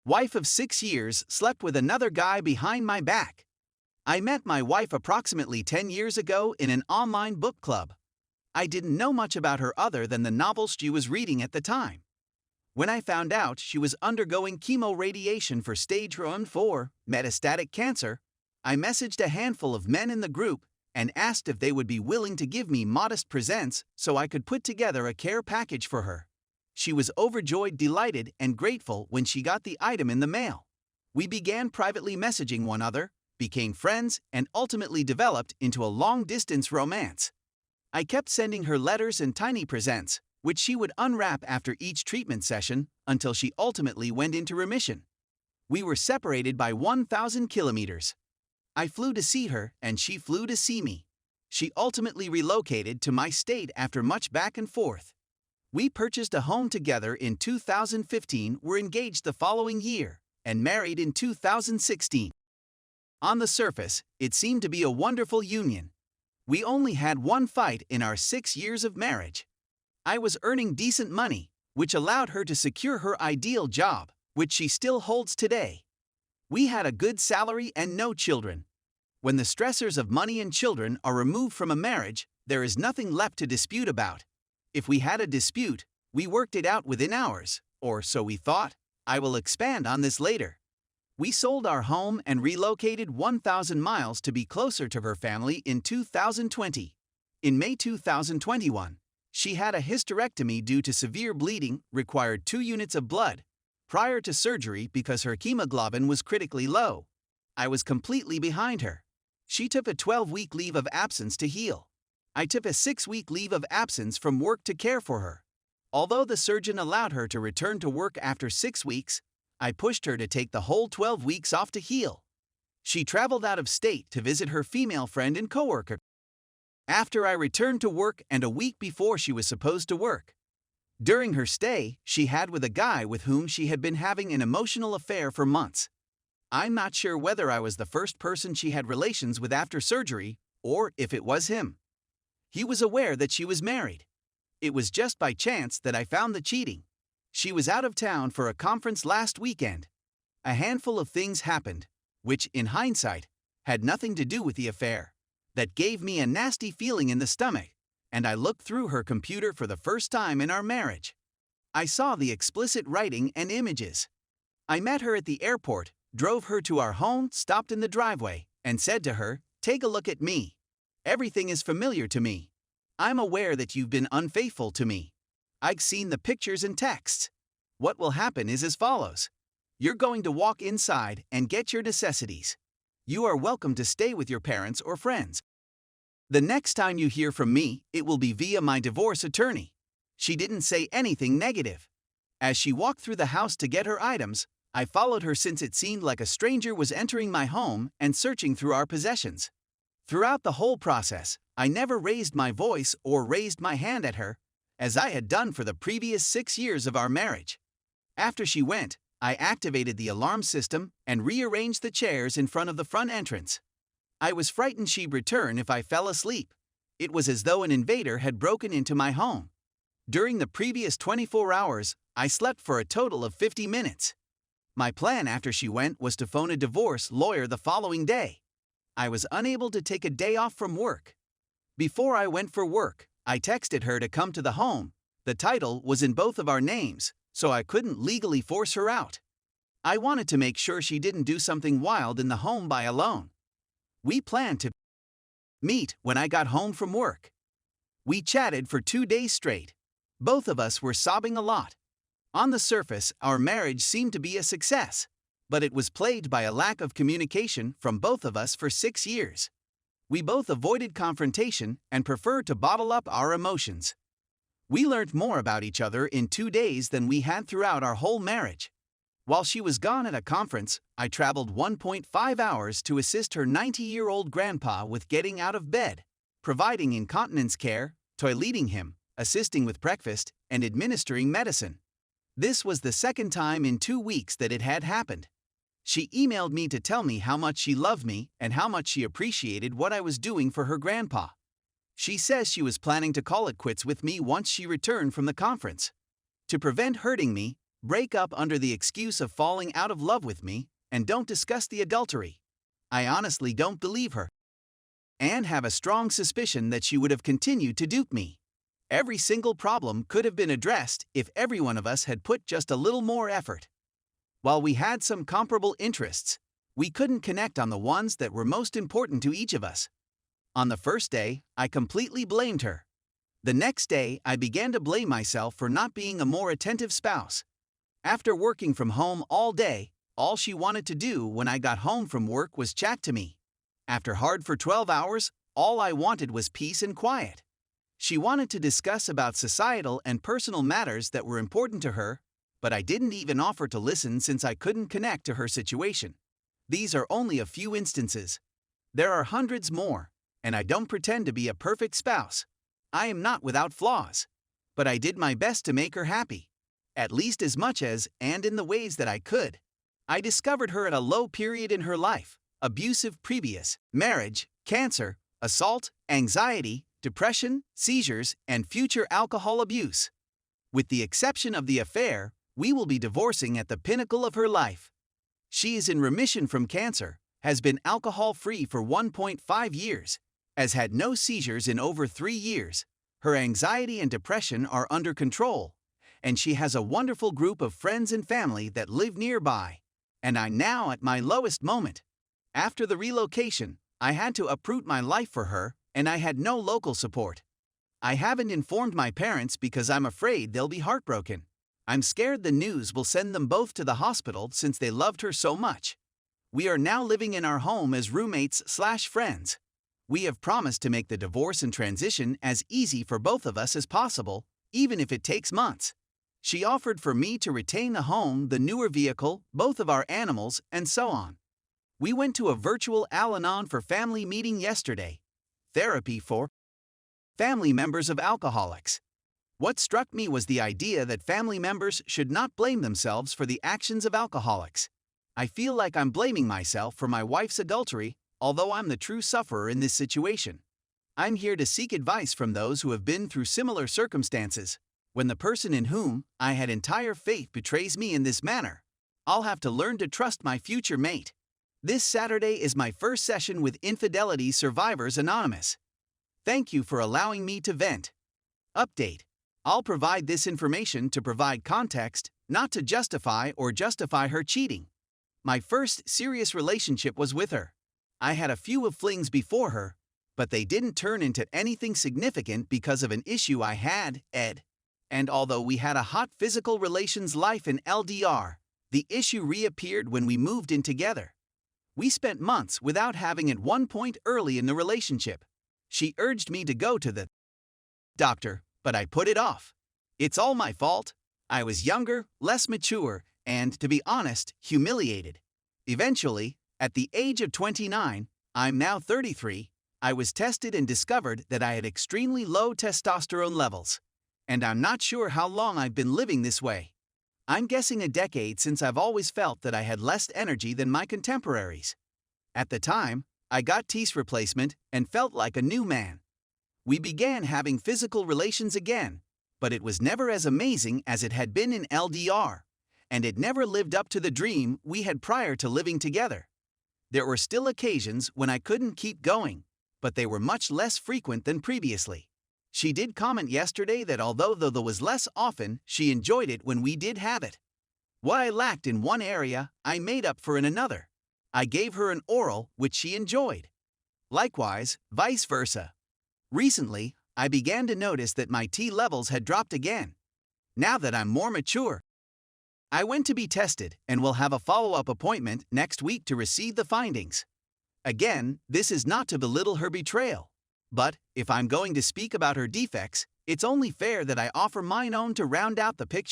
Wife of 6 years slept with another guy behind my back. I met my wife approximately 10 years ago in an online book club. I didn't know much about her other than the novels she was reading at the time. When I found out she was undergoing chemoradiation for stage 1-4 metastatic cancer, I messaged a handful of men in the group and asked if they would be willing to give me modest presents so I could put together a care package for her. She was overjoyed, delighted, and grateful when she got the item in the mail. We began privately messaging one another, became friends, and ultimately developed into a long-distance romance. I kept sending her letters and tiny presents, which she would unwrap after each treatment session until she ultimately went into remission. We were separated by 1,000 kilometers. I flew to see her, and she flew to see me. She ultimately relocated to my state after much back and forth. We purchased a home together in 2015, were engaged the following year, and married in 2016. On the surface, it seemed to be a wonderful union. We only had one fight in our 6 years of marriage. I was earning decent money, which allowed her to secure her ideal job, which she still holds today. We had a good salary and no children. When the stressors of money and children are removed from a marriage, there is nothing left to dispute about. If we had a dispute, we worked it out within hours, or so we thought. I will expand on this later. We sold our home and relocated 1,000 miles to be closer to her family in 2020. In May 2021, she had a hysterectomy due to severe bleeding, required 2 units of blood prior to surgery because her hemoglobin was critically low. I was completely behind her. She took a 12-week leave of absence to heal. I took a 6-week leave of absence from work to care for her. Although the surgeon allowed her to return to work after 6 weeks, I pushed her to take the whole 12 weeks off to heal. She traveled out of state to visit her female friend and coworker. After I returned to work and a week before she was supposed to work. During her stay, she had with a guy with whom she had been having an emotional affair for months. I'm not sure whether I was the first person she had relations with after surgery, or if it was him. He was aware that she was married. It was just by chance that I found the cheating. She was out of town for a conference last weekend. A handful of things happened, which, in hindsight, had nothing to do with the affair, that gave me a nasty feeling in the stomach, and I looked through her computer for the first time in our marriage. I saw the explicit writing and images. I met her at the airport, drove her to our home, stopped in the driveway, and said to her, "Take a look at me. Everything is familiar to me. I'm aware that you've been unfaithful to me. I've seen the pictures and texts. What will happen is as follows. You're going to walk inside and get your necessities. You are welcome to stay with your parents or friends. The next time you hear from me, it will be via my divorce attorney." She didn't say anything negative. As she walked through the house to get her items, I followed her since it seemed like a stranger was entering my home and searching through our possessions. Throughout the whole process, I never raised my voice or raised my hand at her, as I had done for the previous 6 years of our marriage. After she went, I activated the alarm system and rearranged the chairs in front of the front entrance. I was frightened she'd return if I fell asleep. It was as though an invader had broken into my home. During the previous 24 hours, I slept for a total of 50 minutes. My plan after she went was to phone a divorce lawyer the following day. I was unable to take a day off from work. Before I went for work, I texted her to come to the home. The title was in both of our names, so I couldn't legally force her out. I wanted to make sure she didn't do something wild in the home by alone. We planned to meet when I got home from work. We chatted for 2 days straight. Both of us were sobbing a lot. On the surface, our marriage seemed to be a success, but it was plagued by a lack of communication from both of us for 6 years. We both avoided confrontation and preferred to bottle up our emotions. We learned more about each other in 2 days than we had throughout our whole marriage. While she was gone at a conference, I traveled 1.5 hours to assist her 90-year-old grandpa with getting out of bed, providing incontinence care, toileting him, assisting with breakfast, and administering medicine. This was the second time in 2 weeks that it had happened. She emailed me to tell me how much she loved me and how much she appreciated what I was doing for her grandpa. She says she was planning to call it quits with me once she returned from the conference. To prevent hurting me, break up under the excuse of falling out of love with me, and don't discuss the adultery. I honestly don't believe her, and have a strong suspicion that she would have continued to dupe me. Every single problem could have been addressed if every one of us had put just a little more effort. While we had some comparable interests, we couldn't connect on the ones that were most important to each of us. On the first day, I completely blamed her. The next day, I began to blame myself for not being a more attentive spouse. After working from home all day, all she wanted to do when I got home from work was chat to me. After hard for 12 hours, all I wanted was peace and quiet. She wanted to discuss about societal and personal matters that were important to her, but I didn't even offer to listen since I couldn't connect to her situation. These are only a few instances. There are hundreds more, and I don't pretend to be a perfect spouse. I am not without flaws. But I did my best to make her happy, at least as much as and in the ways that I could. I discovered her at a low period in her life: abusive previous marriage, cancer, assault, anxiety, depression, seizures, and future alcohol abuse. With the exception of the affair, we will be divorcing at the pinnacle of her life. She is in remission from cancer, has been alcohol-free for 1.5 years, has had no seizures in over 3 years, her anxiety and depression are under control, and she has a wonderful group of friends and family that live nearby. And I'm now at my lowest moment. After the relocation, I had to uproot my life for her, and I had no local support. I haven't informed my parents because I'm afraid they'll be heartbroken. I'm scared the news will send them both to the hospital since they loved her so much. We are now living in our home as roommates/friends. We have promised to make the divorce and transition as easy for both of us as possible, even if it takes months. She offered for me to retain the home, the newer vehicle, both of our animals, and so on. We went to a virtual Al-Anon for family meeting yesterday. Therapy for family members of alcoholics. What struck me was the idea that family members should not blame themselves for the actions of alcoholics. I feel like I'm blaming myself for my wife's adultery, although I'm the true sufferer in this situation. I'm here to seek advice from those who have been through similar circumstances. When the person in whom I had entire faith betrays me in this manner, I'll have to learn to trust my future mate. This Saturday is my first session with Infidelity Survivors Anonymous. Thank you for allowing me to vent. Update. I'll provide this information to provide context, not to justify her cheating. My first serious relationship was with her. I had a few of flings before her, but they didn't turn into anything significant because of an issue I had, Ed. And although we had a hot physical relations life in LDR, the issue reappeared when we moved in together. We spent months without having at one point early in the relationship. She urged me to go to the doctor, but I put it off. It's all my fault. I was younger, less mature, and, to be honest, humiliated. Eventually, at the age of 29, I'm now 33, I was tested and discovered that I had extremely low testosterone levels. And I'm not sure how long I've been living this way. I'm guessing a decade, since I've always felt that I had less energy than my contemporaries. At the time, I got teeth replacement and felt like a new man. We began having physical relations again, but it was never as amazing as it had been in LDR, and it never lived up to the dream we had prior to living together. There were still occasions when I couldn't keep going, but they were much less frequent than previously. She did comment yesterday that although there was less often, she enjoyed it when we did have it. What I lacked in one area, I made up for in another. I gave her an oral, which she enjoyed. Likewise, vice versa. Recently, I began to notice that my T levels had dropped again. Now that I'm more mature, I went to be tested and will have a follow-up appointment next week to receive the findings. Again, this is not to belittle her betrayal. But, if I'm going to speak about her defects, it's only fair that I offer mine own to round out the picture.